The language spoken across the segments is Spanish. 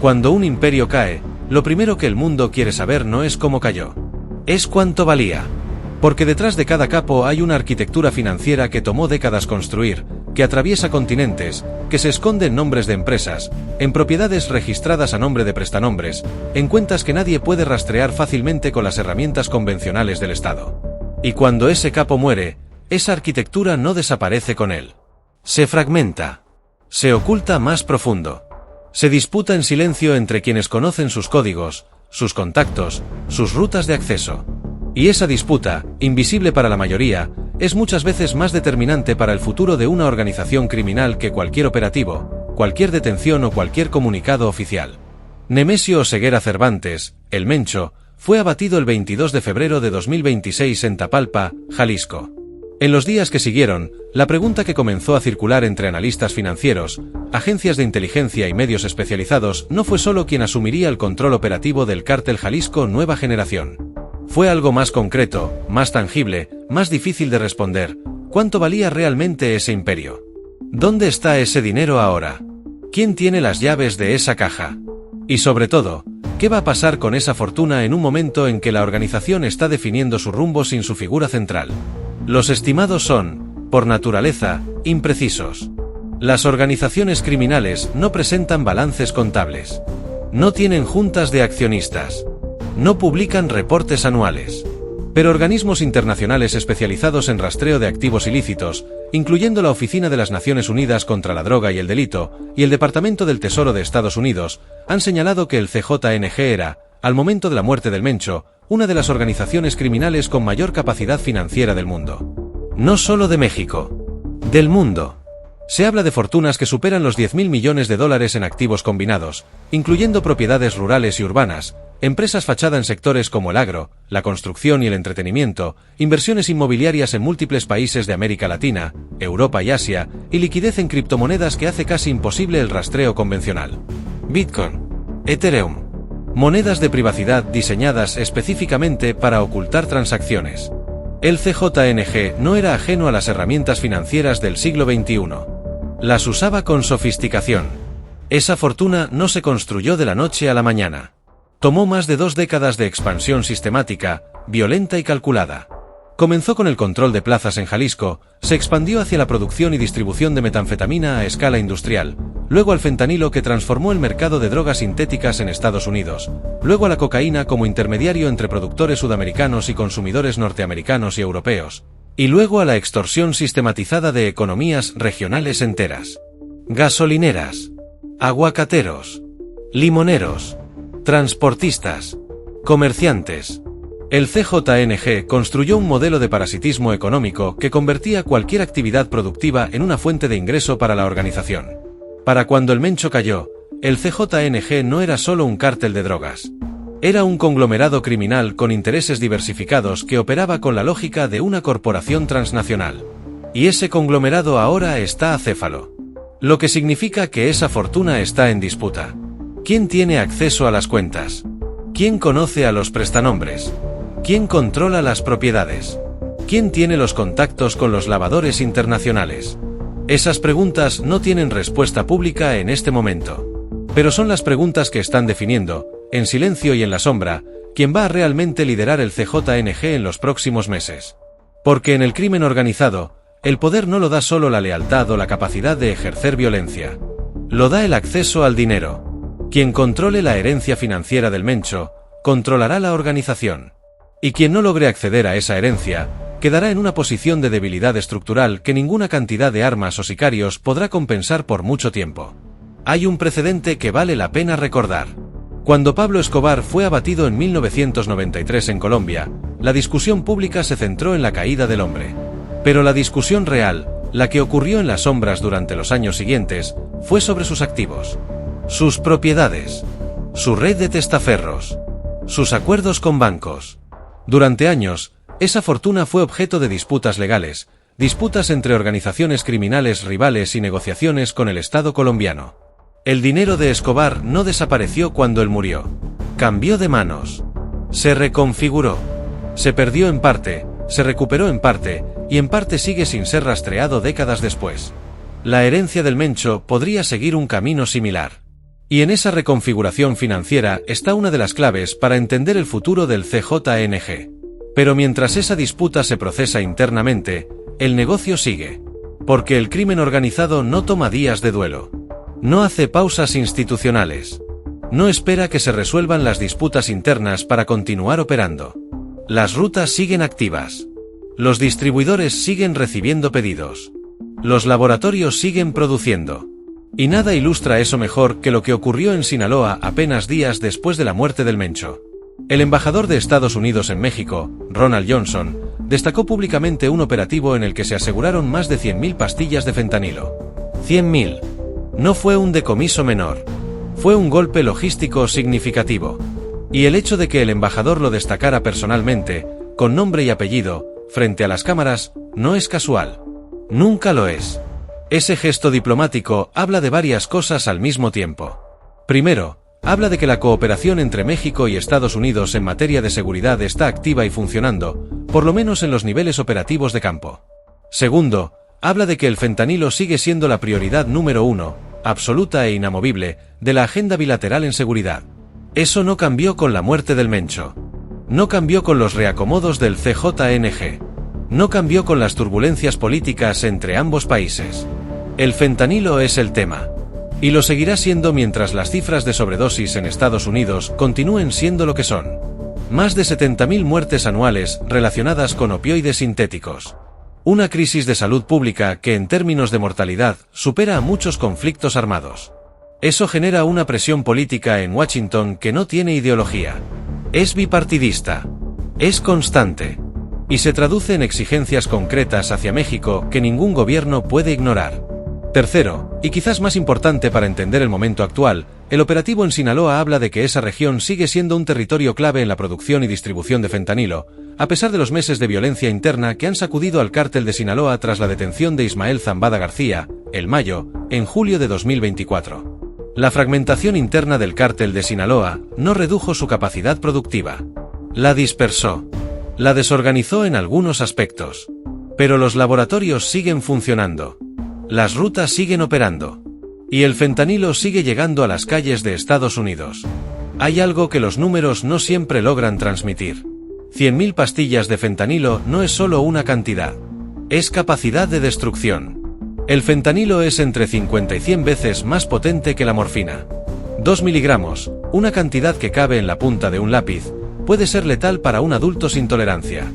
Cuando un imperio cae, lo primero que el mundo quiere saber no es cómo cayó, es cuánto valía. Porque detrás de cada capo hay una arquitectura financiera que tomó décadas construir, que atraviesa continentes, que se esconde en nombres de empresas, en propiedades registradas a nombre de prestanombres, en cuentas que nadie puede rastrear fácilmente con las herramientas convencionales del Estado. Y cuando ese capo muere, esa arquitectura no desaparece con él. Se fragmenta. Se oculta más profundo. Se disputa en silencio entre quienes conocen sus códigos, sus contactos, sus rutas de acceso. Y esa disputa, invisible para la mayoría, es muchas veces más determinante para el futuro de una organización criminal que cualquier operativo, cualquier detención o cualquier comunicado oficial. Nemesio Oseguera Cervantes, el Mencho, fue abatido el 22 de febrero de 2026 en Tapalpa, Jalisco. En los días que siguieron, la pregunta que comenzó a circular entre analistas financieros, agencias de inteligencia y medios especializados no fue solo quién asumiría el control operativo del cártel Jalisco Nueva Generación. Fue algo más concreto, más tangible, más difícil de responder. ¿Cuánto valía realmente ese imperio? ¿Dónde está ese dinero ahora? ¿Quién tiene las llaves de esa caja? Y sobre todo, ¿qué va a pasar con esa fortuna en un momento en que la organización está definiendo su rumbo sin su figura central? Los estimados son, por naturaleza, imprecisos. Las organizaciones criminales no presentan balances contables. No tienen juntas de accionistas. No publican reportes anuales. Pero organismos internacionales especializados en rastreo de activos ilícitos, incluyendo la Oficina de las Naciones Unidas contra la Droga y el Delito, y el Departamento del Tesoro de Estados Unidos, han señalado que el CJNG era, al momento de la muerte del Mencho, una de las organizaciones criminales con mayor capacidad financiera del mundo. No solo de México. Del mundo. Se habla de fortunas que superan los 10.000 millones de dólares en activos combinados, incluyendo propiedades rurales y urbanas, empresas fachada en sectores como el agro, la construcción y el entretenimiento, inversiones inmobiliarias en múltiples países de América Latina, Europa y Asia, y liquidez en criptomonedas que hace casi imposible el rastreo convencional. Bitcoin, Ethereum, monedas de privacidad diseñadas específicamente para ocultar transacciones. El CJNG no era ajeno a las herramientas financieras del siglo XXI. Las usaba con sofisticación. Esa fortuna no se construyó de la noche a la mañana. Tomó más de 2 décadas de expansión sistemática, violenta y calculada. Comenzó con el control de plazas en Jalisco, se expandió hacia la producción y distribución de metanfetamina a escala industrial, luego al fentanilo que transformó el mercado de drogas sintéticas en Estados Unidos, luego a la cocaína como intermediario entre productores sudamericanos y consumidores norteamericanos y europeos, y luego a la extorsión sistematizada de economías regionales enteras. Gasolineras, aguacateros, limoneros, transportistas, comerciantes. El CJNG construyó un modelo de parasitismo económico que convertía cualquier actividad productiva en una fuente de ingreso para la organización. Para cuando el Mencho cayó, el CJNG no era solo un cártel de drogas. Era un conglomerado criminal con intereses diversificados que operaba con la lógica de una corporación transnacional. Y ese conglomerado ahora está acéfalo. Lo que significa que esa fortuna está en disputa. ¿Quién tiene acceso a las cuentas? ¿Quién conoce a los prestanombres? ¿Quién controla las propiedades? ¿Quién tiene los contactos con los lavadores internacionales? Esas preguntas no tienen respuesta pública en este momento. Pero son las preguntas que están definiendo, en silencio y en la sombra, quién va a realmente liderar el CJNG en los próximos meses. Porque en el crimen organizado, el poder no lo da solo la lealtad o la capacidad de ejercer violencia. Lo da el acceso al dinero. Quien controle la herencia financiera del Mencho, controlará la organización. Y quien no logre acceder a esa herencia, quedará en una posición de debilidad estructural que ninguna cantidad de armas o sicarios podrá compensar por mucho tiempo. Hay un precedente que vale la pena recordar. Cuando Pablo Escobar fue abatido en 1993 en Colombia, la discusión pública se centró en la caída del hombre. Pero la discusión real, la que ocurrió en las sombras durante los años siguientes, fue sobre sus activos. Sus propiedades, su red de testaferros, sus acuerdos con bancos. Durante años, esa fortuna fue objeto de disputas legales, disputas entre organizaciones criminales rivales y negociaciones con el Estado colombiano. El dinero de Escobar no desapareció cuando él murió. Cambió de manos. Se reconfiguró. Se perdió en parte, se recuperó en parte, y en parte sigue sin ser rastreado décadas después. La herencia del Mencho podría seguir un camino similar. Y en esa reconfiguración financiera está una de las claves para entender el futuro del CJNG. Pero mientras esa disputa se procesa internamente, el negocio sigue. Porque el crimen organizado no toma días de duelo. No hace pausas institucionales. No espera que se resuelvan las disputas internas para continuar operando. Las rutas siguen activas. Los distribuidores siguen recibiendo pedidos. Los laboratorios siguen produciendo. Y nada ilustra eso mejor que lo que ocurrió en Sinaloa apenas días después de la muerte del Mencho. El embajador de Estados Unidos en México, Ronald Johnson, destacó públicamente un operativo en el que se aseguraron más de 100.000 pastillas de fentanilo. 100.000. No fue un decomiso menor. Fue un golpe logístico significativo. Y el hecho de que el embajador lo destacara personalmente, con nombre y apellido, frente a las cámaras, no es casual. Nunca lo es. Ese gesto diplomático habla de varias cosas al mismo tiempo. Primero, habla de que la cooperación entre México y Estados Unidos en materia de seguridad está activa y funcionando, por lo menos en los niveles operativos de campo. Segundo, habla de que el fentanilo sigue siendo la prioridad número 1, absoluta e inamovible, de la agenda bilateral en seguridad. Eso no cambió con la muerte del Mencho. No cambió con los reacomodos del CJNG. No cambió con las turbulencias políticas entre ambos países. El fentanilo es el tema. Y lo seguirá siendo mientras las cifras de sobredosis en Estados Unidos continúen siendo lo que son. Más de 70.000 muertes anuales relacionadas con opioides sintéticos. Una crisis de salud pública que en términos de mortalidad supera a muchos conflictos armados. Eso genera una presión política en Washington que no tiene ideología. Es bipartidista. Es constante. Y se traduce en exigencias concretas hacia México que ningún gobierno puede ignorar. Tercero, y quizás más importante para entender el momento actual, el operativo en Sinaloa habla de que esa región sigue siendo un territorio clave en la producción y distribución de fentanilo, a pesar de los meses de violencia interna que han sacudido al cártel de Sinaloa tras la detención de Ismael Zambada García, el Mayo, en julio de 2024. La fragmentación interna del cártel de Sinaloa no redujo su capacidad productiva. La dispersó. La desorganizó en algunos aspectos. Pero los laboratorios siguen funcionando. Las rutas siguen operando. Y el fentanilo sigue llegando a las calles de Estados Unidos. Hay algo que los números no siempre logran transmitir. 100.000 pastillas de fentanilo no es solo una cantidad. Es capacidad de destrucción. El fentanilo es entre 50 y 100 veces más potente que la morfina. 2 miligramos, una cantidad que cabe en la punta de un lápiz, puede ser letal para un adulto sin tolerancia.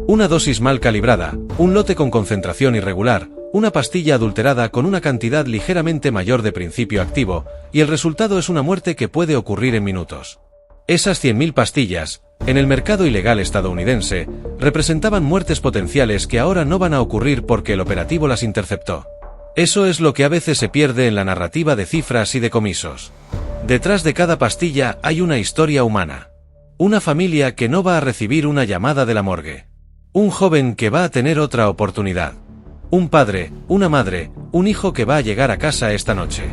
Una dosis mal calibrada, un lote con concentración irregular, una pastilla adulterada con una cantidad ligeramente mayor de principio activo, y el resultado es una muerte que puede ocurrir en minutos. Esas 100.000 pastillas, en el mercado ilegal estadounidense, representaban muertes potenciales que ahora no van a ocurrir porque el operativo las interceptó. Eso es lo que a veces se pierde en la narrativa de cifras y decomisos. Detrás de cada pastilla hay una historia humana. Una familia que no va a recibir una llamada de la morgue. Un joven que va a tener otra oportunidad. Un padre, una madre, un hijo que va a llegar a casa esta noche.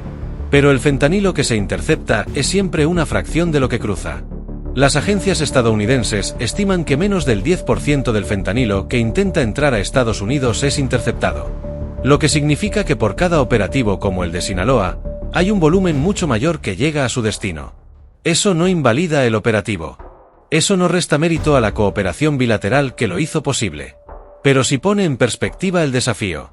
Pero el fentanilo que se intercepta es siempre una fracción de lo que cruza. Las agencias estadounidenses estiman que menos del 10% del fentanilo que intenta entrar a Estados Unidos es interceptado. Lo que significa que por cada operativo como el de Sinaloa, hay un volumen mucho mayor que llega a su destino. Eso no invalida el operativo. Eso no resta mérito a la cooperación bilateral que lo hizo posible. Pero sí pone en perspectiva el desafío.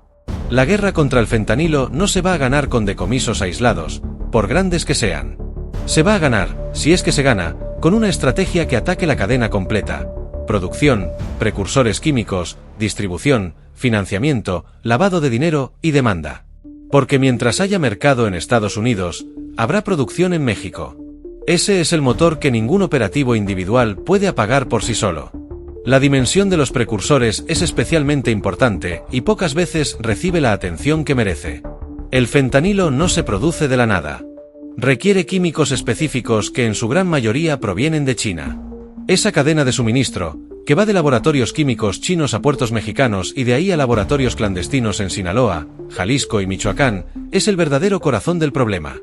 La guerra contra el fentanilo no se va a ganar con decomisos aislados, por grandes que sean. Se va a ganar, si es que se gana, con una estrategia que ataque la cadena completa. Producción, precursores químicos, distribución, financiamiento, lavado de dinero y demanda. Porque mientras haya mercado en Estados Unidos, habrá producción en México. Ese es el motor que ningún operativo individual puede apagar por sí solo. La dimensión de los precursores es especialmente importante y pocas veces recibe la atención que merece. El fentanilo no se produce de la nada. Requiere químicos específicos que en su gran mayoría provienen de China. Esa cadena de suministro, que va de laboratorios químicos chinos a puertos mexicanos y de ahí a laboratorios clandestinos en Sinaloa, Jalisco y Michoacán, es el verdadero corazón del problema.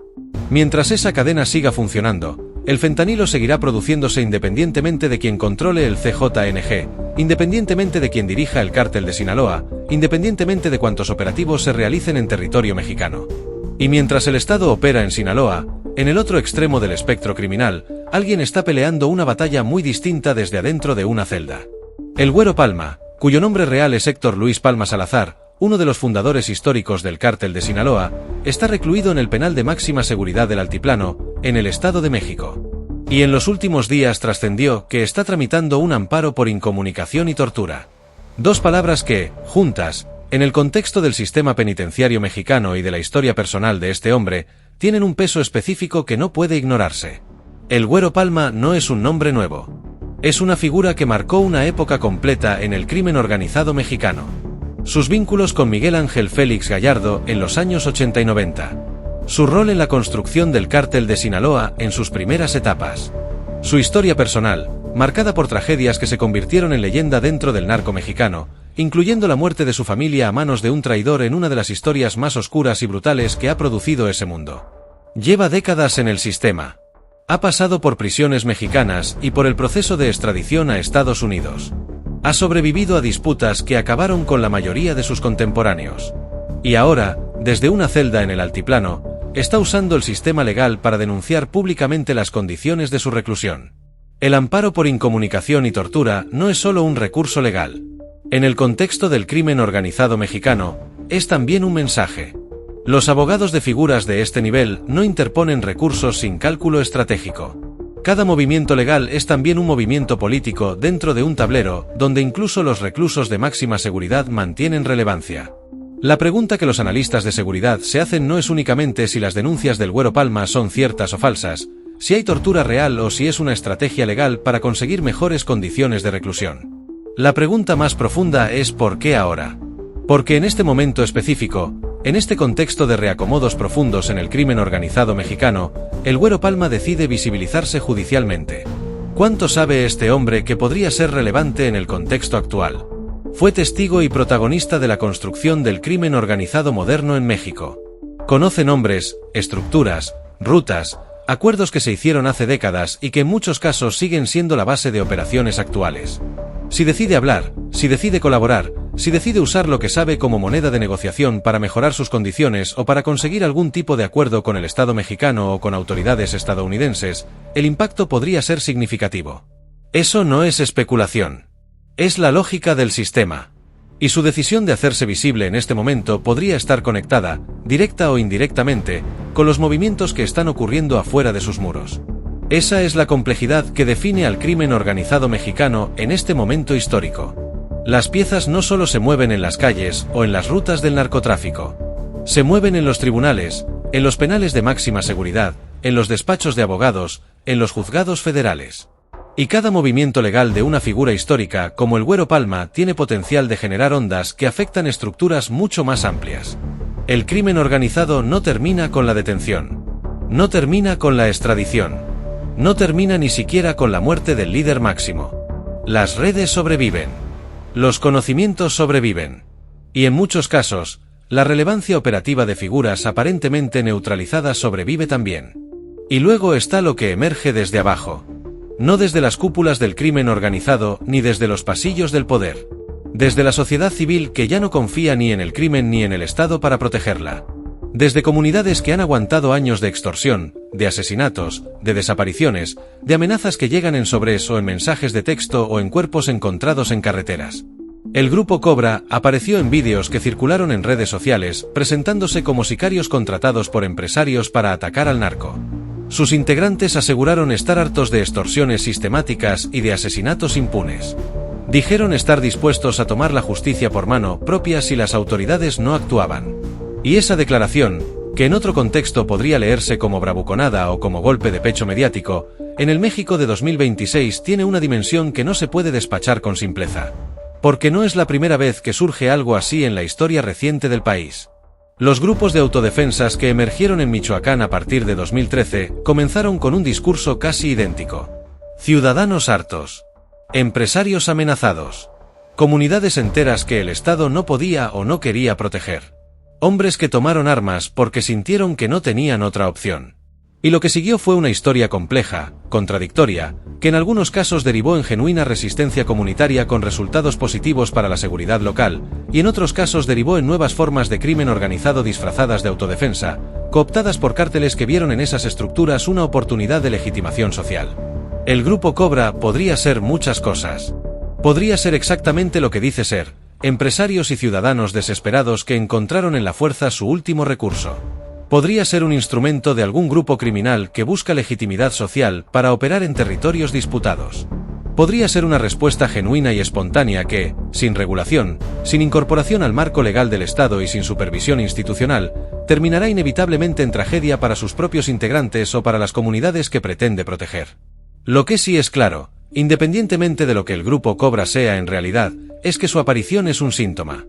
Mientras esa cadena siga funcionando, el fentanilo seguirá produciéndose independientemente de quien controle el CJNG, independientemente de quien dirija el cártel de Sinaloa, independientemente de cuántos operativos se realicen en territorio mexicano. Y mientras el Estado opera en Sinaloa, En el otro extremo del espectro criminal, alguien está peleando una batalla muy distinta desde adentro de una celda. El Güero Palma, cuyo nombre real es Héctor Luis Palma Salazar, uno de los fundadores históricos del Cártel de Sinaloa, está recluido en el penal de máxima seguridad del Altiplano, en el Estado de México. Y en los últimos días trascendió que está tramitando un amparo por incomunicación y tortura. Dos palabras que, juntas, en el contexto del sistema penitenciario mexicano y de la historia personal de este hombre, tienen un peso específico que no puede ignorarse. El Güero Palma no es un nombre nuevo. Es una figura que marcó una época completa en el crimen organizado mexicano. Sus vínculos con Miguel Ángel Félix Gallardo en los años 80 y 90. Su rol en la construcción del Cártel de Sinaloa en sus primeras etapas. Su historia personal, marcada por tragedias que se convirtieron en leyenda dentro del narco mexicano, incluyendo la muerte de su familia a manos de un traidor en una de las historias más oscuras y brutales que ha producido ese mundo. Lleva décadas en el sistema. Ha pasado por prisiones mexicanas y por el proceso de extradición a Estados Unidos. Ha sobrevivido a disputas que acabaron con la mayoría de sus contemporáneos. Y ahora, desde una celda en el altiplano, está usando el sistema legal para denunciar públicamente las condiciones de su reclusión. El amparo por incomunicación y tortura no es solo un recurso legal. En el contexto del crimen organizado mexicano, es también un mensaje. Los abogados de figuras de este nivel no interponen recursos sin cálculo estratégico. Cada movimiento legal es también un movimiento político dentro de un tablero, donde incluso los reclusos de máxima seguridad mantienen relevancia. La pregunta que los analistas de seguridad se hacen no es únicamente si las denuncias del Güero Palma son ciertas o falsas, si hay tortura real o si es una estrategia legal para conseguir mejores condiciones de reclusión. La pregunta más profunda es ¿por qué ahora? Porque en este momento específico, en este contexto de reacomodos profundos en el crimen organizado mexicano, el Güero Palma decide visibilizarse judicialmente. ¿Cuánto sabe este hombre que podría ser relevante en el contexto actual? Fue testigo y protagonista de la construcción del crimen organizado moderno en México. Conoce nombres, estructuras, rutas, acuerdos que se hicieron hace décadas y que en muchos casos siguen siendo la base de operaciones actuales. Si decide hablar, si decide colaborar, si decide usar lo que sabe como moneda de negociación para mejorar sus condiciones o para conseguir algún tipo de acuerdo con el Estado mexicano o con autoridades estadounidenses, el impacto podría ser significativo. Eso no es especulación. Es la lógica del sistema. Y su decisión de hacerse visible en este momento podría estar conectada, directa o indirectamente, con los movimientos que están ocurriendo afuera de sus muros. Esa es la complejidad que define al crimen organizado mexicano en este momento histórico. Las piezas no solo se mueven en las calles o en las rutas del narcotráfico. Se mueven en los tribunales, en los penales de máxima seguridad, en los despachos de abogados, en los juzgados federales. Y cada movimiento legal de una figura histórica como el Güero Palma tiene potencial de generar ondas que afectan estructuras mucho más amplias. El crimen organizado no termina con la detención. No termina con la extradición. No termina ni siquiera con la muerte del líder máximo. Las redes sobreviven. Los conocimientos sobreviven. Y en muchos casos, la relevancia operativa de figuras aparentemente neutralizadas sobrevive también. Y luego está lo que emerge desde abajo. No desde las cúpulas del crimen organizado ni desde los pasillos del poder. Desde la sociedad civil que ya no confía ni en el crimen ni en el Estado para protegerla. Desde comunidades que han aguantado años de extorsión, de asesinatos, de desapariciones, de amenazas que llegan en sobres o en mensajes de texto o en cuerpos encontrados en carreteras. El grupo Cobra apareció en vídeos que circularon en redes sociales, presentándose como sicarios contratados por empresarios para atacar al narco. Sus integrantes aseguraron estar hartos de extorsiones sistemáticas y de asesinatos impunes. Dijeron estar dispuestos a tomar la justicia por mano propia si las autoridades no actuaban. Y esa declaración, que en otro contexto podría leerse como bravuconada o como golpe de pecho mediático, en el México de 2026 tiene una dimensión que no se puede despachar con simpleza. Porque no es la primera vez que surge algo así en la historia reciente del país. Los grupos de autodefensas que emergieron en Michoacán a partir de 2013 comenzaron con un discurso casi idéntico. Ciudadanos hartos. Empresarios amenazados. Comunidades enteras que el Estado no podía o no quería proteger. Hombres que tomaron armas porque sintieron que no tenían otra opción. Y lo que siguió fue una historia compleja, contradictoria, que en algunos casos derivó en genuina resistencia comunitaria con resultados positivos para la seguridad local, y en otros casos derivó en nuevas formas de crimen organizado disfrazadas de autodefensa, cooptadas por cárteles que vieron en esas estructuras una oportunidad de legitimación social. El Grupo Cobra podría ser muchas cosas. Podría ser exactamente lo que dice ser: empresarios y ciudadanos desesperados que encontraron en la fuerza su último recurso. Podría ser un instrumento de algún grupo criminal que busca legitimidad social para operar en territorios disputados. Podría ser una respuesta genuina y espontánea que, sin regulación, sin incorporación al marco legal del Estado y sin supervisión institucional, terminará inevitablemente en tragedia para sus propios integrantes o para las comunidades que pretende proteger. Lo que sí es claro, independientemente de lo que el Grupo Cobra sea en realidad, es que su aparición es un síntoma.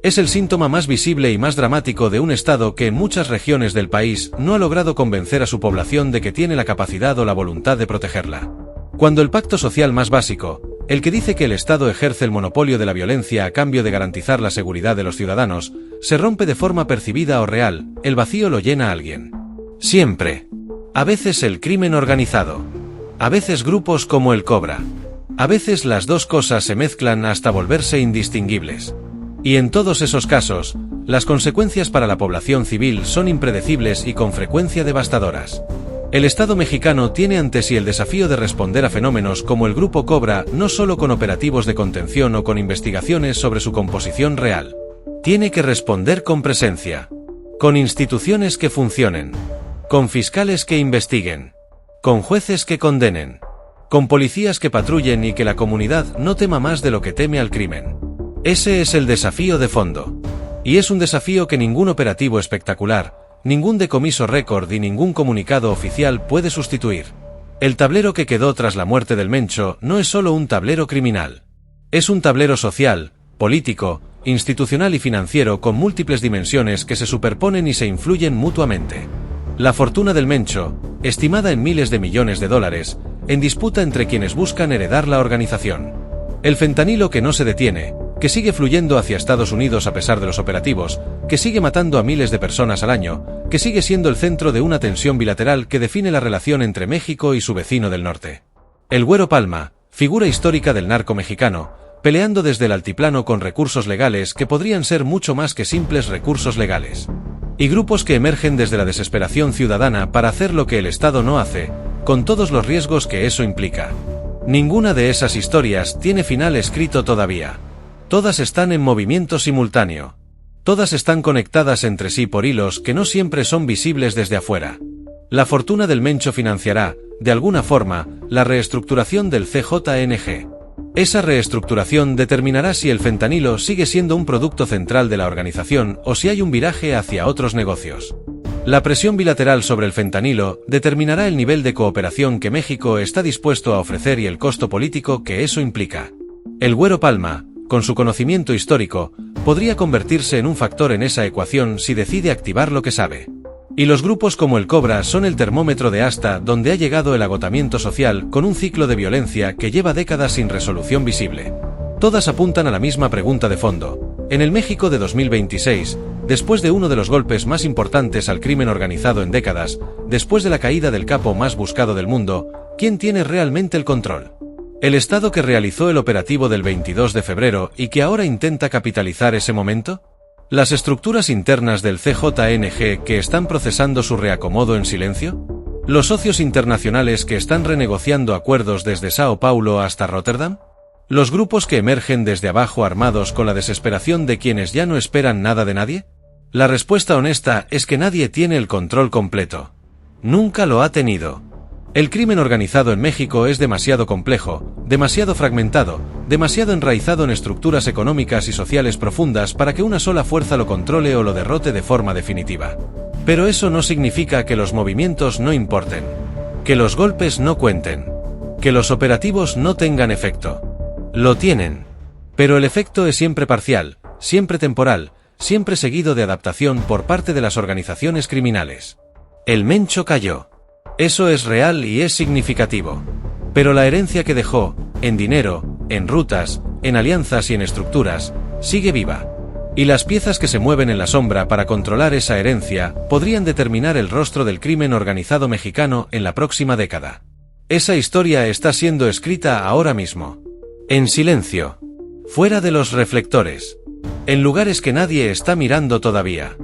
Es el síntoma más visible y más dramático de un Estado que en muchas regiones del país no ha logrado convencer a su población de que tiene la capacidad o la voluntad de protegerla. Cuando el pacto social más básico, el que dice que el Estado ejerce el monopolio de la violencia a cambio de garantizar la seguridad de los ciudadanos, se rompe de forma percibida o real, el vacío lo llena alguien. Siempre. A veces el crimen organizado. A veces grupos como el Cobra. A veces las dos cosas se mezclan hasta volverse indistinguibles. Y en todos esos casos, las consecuencias para la población civil son impredecibles y con frecuencia devastadoras. El Estado mexicano tiene ante sí el desafío de responder a fenómenos como el Grupo Cobra no solo con operativos de contención o con investigaciones sobre su composición real. Tiene que responder con presencia, con instituciones que funcionen, con fiscales que investiguen, con jueces que condenen, con policías que patrullen y que la comunidad no tema más de lo que teme al crimen. Ese es el desafío de fondo. Y es un desafío que ningún operativo espectacular, ningún decomiso récord y ningún comunicado oficial puede sustituir. El tablero que quedó tras la muerte del Mencho no es solo un tablero criminal. Es un tablero social, político, institucional y financiero con múltiples dimensiones que se superponen y se influyen mutuamente. La fortuna del Mencho, estimada en miles de millones de dólares, en disputa entre quienes buscan heredar la organización. El fentanilo que no se detiene, que sigue fluyendo hacia Estados Unidos a pesar de los operativos, que sigue matando a miles de personas al año, que sigue siendo el centro de una tensión bilateral que define la relación entre México y su vecino del norte. El Güero Palma, figura histórica del narco mexicano, peleando desde el altiplano con recursos legales que podrían ser mucho más que simples recursos legales. Y grupos que emergen desde la desesperación ciudadana para hacer lo que el Estado no hace, con todos los riesgos que eso implica. Ninguna de esas historias tiene final escrito todavía. Todas están en movimiento simultáneo. Todas están conectadas entre sí por hilos que no siempre son visibles desde afuera. La fortuna del Mencho financiará, de alguna forma, la reestructuración del CJNG. Esa reestructuración determinará si el fentanilo sigue siendo un producto central de la organización o si hay un viraje hacia otros negocios. La presión bilateral sobre el fentanilo determinará el nivel de cooperación que México está dispuesto a ofrecer y el costo político que eso implica. El Güero Palma, con su conocimiento histórico, podría convertirse en un factor en esa ecuación si decide activar lo que sabe. Y los grupos como el Cobra son el termómetro de hasta donde ha llegado el agotamiento social con un ciclo de violencia que lleva décadas sin resolución visible. Todas apuntan a la misma pregunta de fondo. En el México de 2026, después de uno de los golpes más importantes al crimen organizado en décadas, después de la caída del capo más buscado del mundo, ¿quién tiene realmente el control? ¿El Estado que realizó el operativo del 22 de febrero y que ahora intenta capitalizar ese momento? ¿Las estructuras internas del CJNG que están procesando su reacomodo en silencio? ¿Los socios internacionales que están renegociando acuerdos desde Sao Paulo hasta Rotterdam? ¿Los grupos que emergen desde abajo armados con la desesperación de quienes ya no esperan nada de nadie? La respuesta honesta es que nadie tiene el control completo. Nunca lo ha tenido. El crimen organizado en México es demasiado complejo, demasiado fragmentado, demasiado enraizado en estructuras económicas y sociales profundas para que una sola fuerza lo controle o lo derrote de forma definitiva. Pero eso no significa que los movimientos no importen, que los golpes no cuenten, que los operativos no tengan efecto. Lo tienen. Pero el efecto es siempre parcial, siempre temporal, siempre seguido de adaptación por parte de las organizaciones criminales. El Mencho cayó. Eso es real y es significativo. Pero la herencia que dejó, en dinero, en rutas, en alianzas y en estructuras, sigue viva. Y las piezas que se mueven en la sombra para controlar esa herencia podrían determinar el rostro del crimen organizado mexicano en la próxima década. Esa historia está siendo escrita ahora mismo. En silencio. Fuera de los reflectores. En lugares que nadie está mirando todavía.